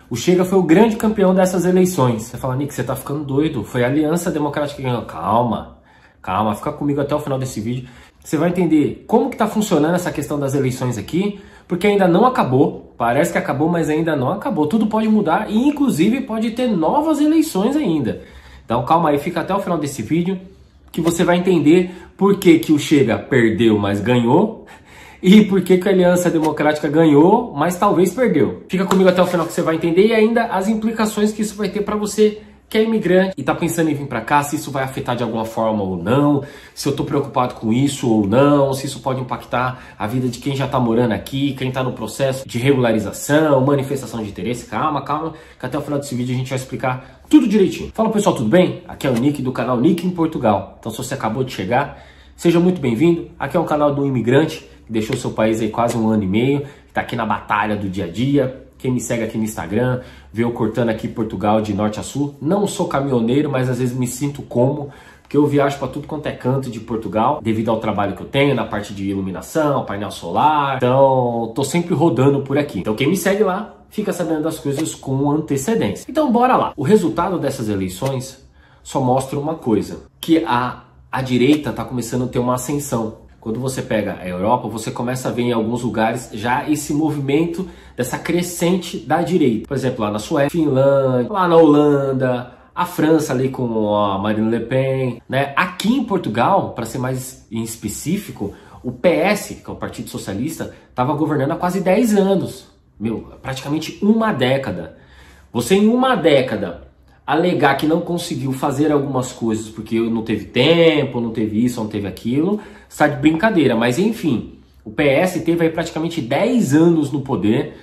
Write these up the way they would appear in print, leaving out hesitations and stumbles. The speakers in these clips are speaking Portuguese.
O Chega foi o grande campeão dessas eleições. Você fala, Nick, você tá ficando doido. Foi a Aliança Democrática que ganhou. Calma, calma, fica comigo até o final desse vídeo. Você vai entender como que tá funcionando essa questão das eleições aqui, porque ainda não acabou. Parece que acabou, mas ainda não acabou. Tudo pode mudar e, inclusive, pode ter novas eleições ainda. Então, calma aí, fica até o final desse vídeo, que você vai entender por que que o Chega perdeu, mas ganhou, e por que que a Aliança Democrática ganhou, mas talvez perdeu. Fica comigo até o final que você vai entender, e ainda as implicações que isso vai ter para você que é imigrante e tá pensando em vir para cá, se isso vai afetar de alguma forma ou não, se eu tô preocupado com isso ou não, se isso pode impactar a vida de quem já tá morando aqui, quem tá no processo de regularização, manifestação de interesse. Calma, calma, que até o final desse vídeo a gente vai explicar tudo direitinho. Fala pessoal, tudo bem? Aqui é o Nick do canal Nick em Portugal. Então se você acabou de chegar, seja muito bem-vindo. Aqui é um canal do imigrante que deixou seu país aí quase 1 ano e meio, que tá aqui na batalha do dia a dia. Quem me segue aqui no Instagram, vê eu cortando aqui Portugal de norte a sul. Não sou caminhoneiro, mas às vezes me sinto como, porque eu viajo para tudo quanto é canto de Portugal, devido ao trabalho que eu tenho na parte de iluminação, painel solar. Então, tô sempre rodando por aqui. Então, quem me segue lá, fica sabendo das coisas com antecedência. Então, bora lá. O resultado dessas eleições só mostra uma coisa, que a direita tá começando a ter uma ascensão. Quando você pega a Europa, você começa a ver em alguns lugares já esse movimento dessa crescente da direita. Por exemplo, lá na Suécia, Finlândia, lá na Holanda, a França ali com a Marine Le Pen, né? Aqui em Portugal, para ser mais em específico, o PS, que é o Partido Socialista, estava governando há quase 10 anos. Meu, praticamente uma década. Você em uma década alegar que não conseguiu fazer algumas coisas porque não teve tempo, não teve isso, não teve aquilo, está de brincadeira. Mas enfim, o PS teve aí praticamente 10 anos no poder,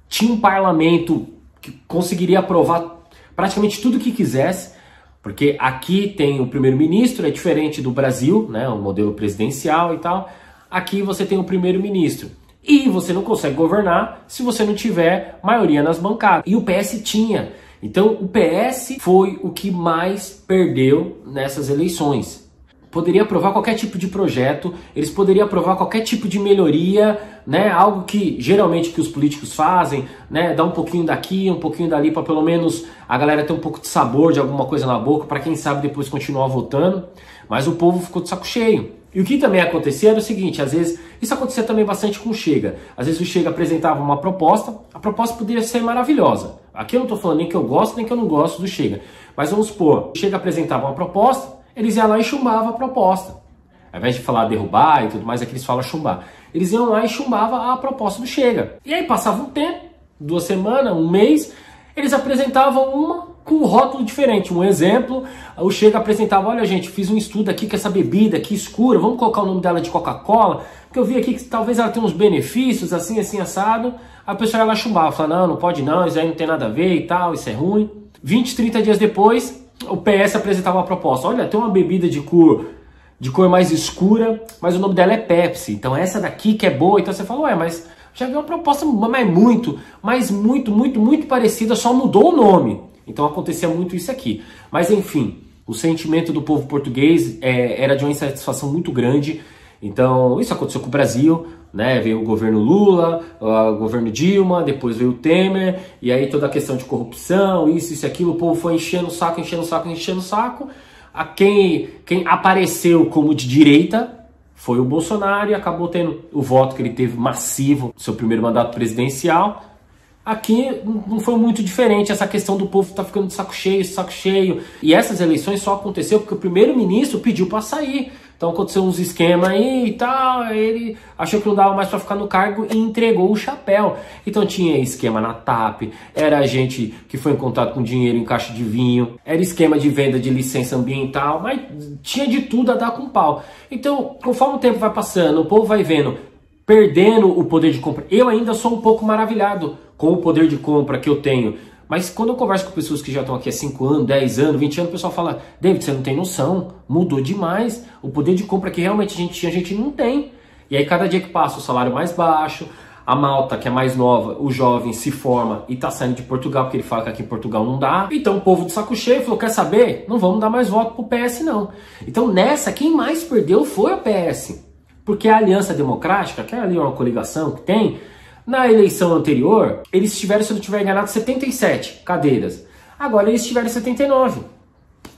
tinha um parlamento que conseguiria aprovar praticamente tudo que quisesse, porque aqui tem o primeiro-ministro, é diferente do Brasil, né, o modelo presidencial e tal. Aqui você tem o primeiro-ministro. E você não consegue governar se você não tiver maioria nas bancadas. E o PS tinha. Então o PS foi o que mais perdeu nessas eleições. Poderia aprovar qualquer tipo de projeto, eles poderiam aprovar qualquer tipo de melhoria, né? Algo que geralmente que os políticos fazem, né? Dar um pouquinho daqui, um pouquinho dali, para pelo menos a galera ter um pouco de sabor de alguma coisa na boca, para quem sabe depois continuar votando. Mas o povo ficou de saco cheio. E o que também acontecia era o seguinte, às vezes, isso acontecia também bastante com o Chega. Às vezes o Chega apresentava uma proposta, a proposta poderia ser maravilhosa. Aqui eu não estou falando nem que eu gosto, nem que eu não gosto do Chega. Mas vamos supor, o Chega apresentava uma proposta, eles iam lá e chumbavam a proposta. Ao invés de falar derrubar e tudo mais, aqui eles falam chumbar. Eles iam lá e chumbavam a proposta do Chega. E aí passava um tempo, 2 semanas, 1 mês, eles apresentavam uma com um rótulo diferente. Um exemplo, o Chega apresentava, olha gente, fiz um estudo aqui com essa bebida aqui escura, vamos colocar o nome dela de Coca-Cola, porque eu vi aqui que talvez ela tenha uns benefícios, assim, assim, assado. A pessoa ia lá chumbava, falava, não pode não, isso aí não tem nada a ver e tal, isso é ruim. 20, 30 dias depois, o PS apresentava uma proposta, olha, tem uma bebida de cor mais escura, mas o nome dela é Pepsi, então essa daqui que é boa. Então você fala, ué, mas já vi uma proposta muito parecida, só mudou o nome. Então acontecia muito isso aqui. Mas enfim, o sentimento do povo português era de uma insatisfação muito grande. Então isso aconteceu com o Brasil, né? Veio o governo Lula, o governo Dilma, depois veio o Temer, e aí toda a questão de corrupção, isso e aquilo, o povo foi enchendo o saco. A quem apareceu como de direita foi o Bolsonaro e acabou tendo o voto que ele teve massivo no seu primeiro mandato presidencial. Aqui não foi muito diferente, essa questão do povo tá ficando de saco cheio. E essas eleições só aconteceu porque o primeiro-ministro pediu para sair. Então aconteceu uns esquemas aí e tal, ele achou que não dava mais para ficar no cargo e entregou o chapéu. Então tinha esquema na TAP, era gente que foi em contato com dinheiro em caixa de vinho, era esquema de venda de licença ambiental, mas tinha de tudo a dar com pau. Então, conforme o tempo vai passando, o povo vai vendo, perdendo o poder de compra. Eu ainda sou um pouco maravilhado com o poder de compra que eu tenho. Mas quando eu converso com pessoas que já estão aqui há 5 anos, 10 anos, 20 anos, o pessoal fala, David, você não tem noção, mudou demais. O poder de compra que realmente a gente tinha, a gente não tem. E aí cada dia que passa o salário mais baixo, a malta que é mais nova, o jovem se forma e tá saindo de Portugal, porque ele fala que aqui em Portugal não dá. Então o povo de saco cheio falou, quer saber? Não vamos dar mais voto pro PS não. Então nessa, quem mais perdeu foi o PS. Porque a Aliança Democrática, que é ali uma coligação que tem, Na eleição anterior, eles tiveram, se eu não estiver enganado, 77 cadeiras. Agora eles tiveram 79.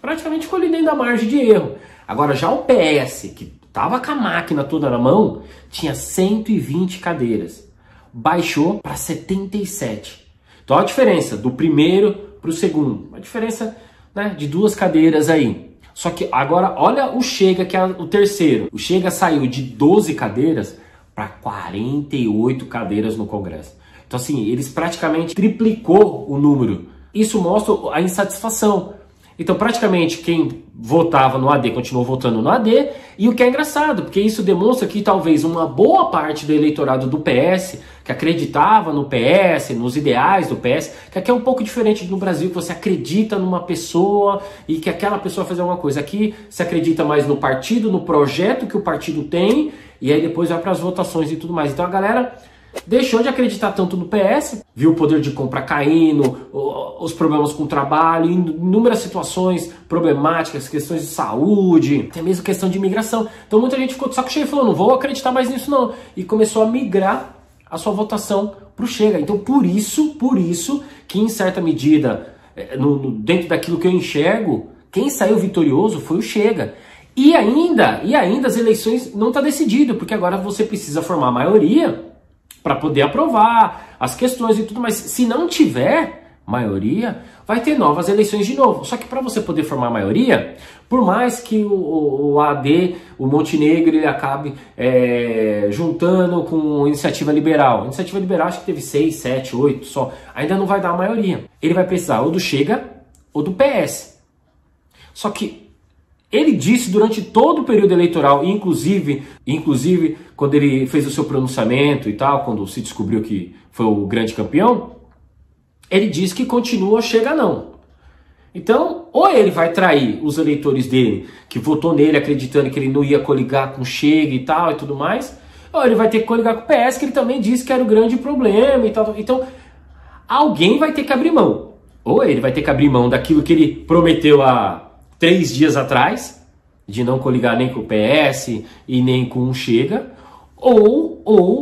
Praticamente ficou ali dentro da margem de erro. Agora já o PS, que estava com a máquina toda na mão, tinha 120 cadeiras. Baixou para 77. Então a diferença do primeiro para o segundo. Uma diferença, né, de 2 cadeiras aí. Só que agora olha o Chega, que é o terceiro. O Chega saiu de 12 cadeiras para 48 cadeiras no Congresso. Então assim, eles praticamente triplicou o número. Isso mostra a insatisfação. Então praticamente quem votava no AD continuou votando no AD. E o que é engraçado, porque isso demonstra que talvez uma boa parte do eleitorado do PS, que acreditava no PS, nos ideais do PS, que aqui é um pouco diferente no Brasil, que você acredita numa pessoa e que aquela pessoa faz alguma coisa. Aqui se acredita mais no partido, no projeto que o partido tem, e aí depois vai para as votações e tudo mais. Então a galera deixou de acreditar tanto no PS, viu o poder de compra caindo, os problemas com o trabalho, inúmeras situações problemáticas, questões de saúde, até mesmo questão de imigração. Então muita gente ficou de saco cheio e falou, não vou acreditar mais nisso não. E começou a migrar a sua votação para o Chega. Então por isso que em certa medida, dentro daquilo que eu enxergo, quem saiu vitorioso foi o Chega. E ainda as eleições não está decidido, porque agora você precisa formar a maioria para poder aprovar as questões e tudo mais. Se não tiver maioria, vai ter novas eleições de novo. Só que para você poder formar a maioria, por mais que o AD, o Montenegro, ele acabe juntando com a Iniciativa Liberal. A Iniciativa Liberal acho que teve 6, 7, 8 só. Ainda não vai dar a maioria. Ele vai precisar ou do Chega ou do PS. Só que ele disse durante todo o período eleitoral, inclusive quando ele fez o seu pronunciamento e tal, quando se descobriu que foi o grande campeão, ele disse que continua Chega não. Então, ou ele vai trair os eleitores dele, que votou nele acreditando que ele não ia coligar com Chega e tal e tudo mais, ou ele vai ter que coligar com o PS, que ele também disse que era o grande problema e tal. Então, alguém vai ter que abrir mão. Ou ele vai ter que abrir mão daquilo que ele prometeu há 3 dias atrás, de não coligar nem com o PS e nem com o Chega, ou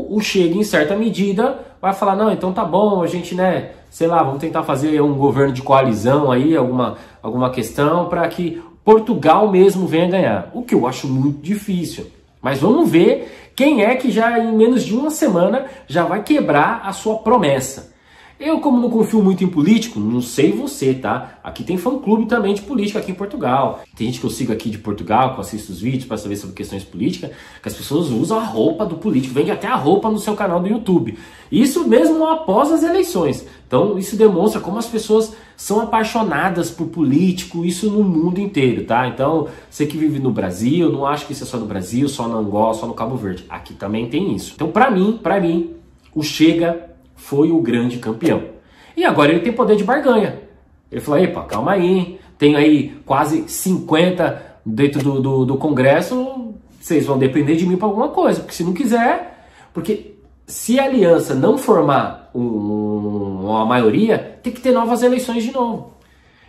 o Chega, em certa medida, vai falar, não, então tá bom, a gente, né, sei lá, vamos tentar fazer um governo de coalizão aí, alguma questão, para que Portugal mesmo venha ganhar. O que eu acho muito difícil. Mas vamos ver quem é que já em menos de uma semana já vai quebrar a sua promessa. Eu, como não confio muito em político, não sei você, tá? Aqui tem fã-clube também de política aqui em Portugal. Tem gente que eu sigo aqui de Portugal, que eu assisto os vídeos para saber sobre questões políticas, que as pessoas usam a roupa do político, vende até a roupa no seu canal do YouTube. Isso mesmo após as eleições. Então isso demonstra como as pessoas são apaixonadas por político, isso no mundo inteiro, tá? Então, você que vive no Brasil, não acho que isso é só no Brasil, só no Angola, só no Cabo Verde. Aqui também tem isso. Então, pra mim, o Chega foi o grande campeão. E agora ele tem poder de barganha. Ele falou, epa, calma aí, tem aí quase 50 dentro do Congresso, vocês vão depender de mim para alguma coisa, porque se não quiser, porque se a aliança não formar uma maioria, tem que ter novas eleições de novo.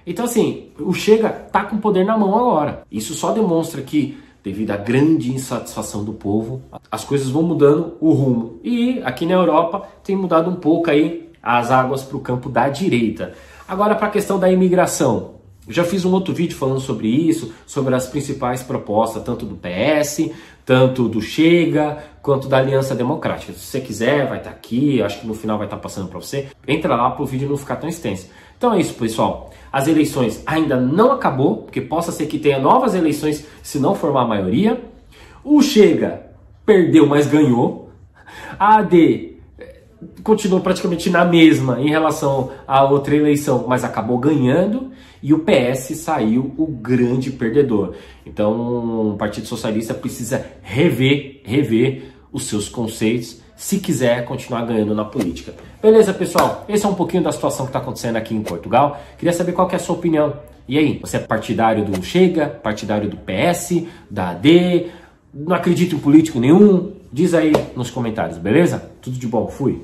Então assim, o Chega tá com poder na mão agora. Isso só demonstra que, devido à grande insatisfação do povo, as coisas vão mudando o rumo. E aqui na Europa tem mudado um pouco aí as águas para o campo da direita. Agora para a questão da imigração. Eu já fiz um outro vídeo falando sobre isso, sobre as principais propostas, tanto do PS, tanto do Chega, quanto da Aliança Democrática. Se você quiser, vai estar aqui, acho que no final vai estar passando para você. Entra lá para o vídeo não ficar tão extenso. Então é isso, pessoal. As eleições ainda não acabou, porque possa ser que tenha novas eleições se não formar a maioria. O Chega perdeu, mas ganhou. A AD continuou praticamente na mesma em relação à outra eleição, mas acabou ganhando. E o PS saiu o grande perdedor. Então o Partido Socialista precisa rever os seus conceitos se quiser continuar ganhando na política. Beleza, pessoal? Esse é um pouquinho da situação que está acontecendo aqui em Portugal. Queria saber qual que é a sua opinião. E aí, você é partidário do Chega, partidário do PS, da AD? Não acredita em político nenhum? Diz aí nos comentários, beleza? Tudo de bom, fui!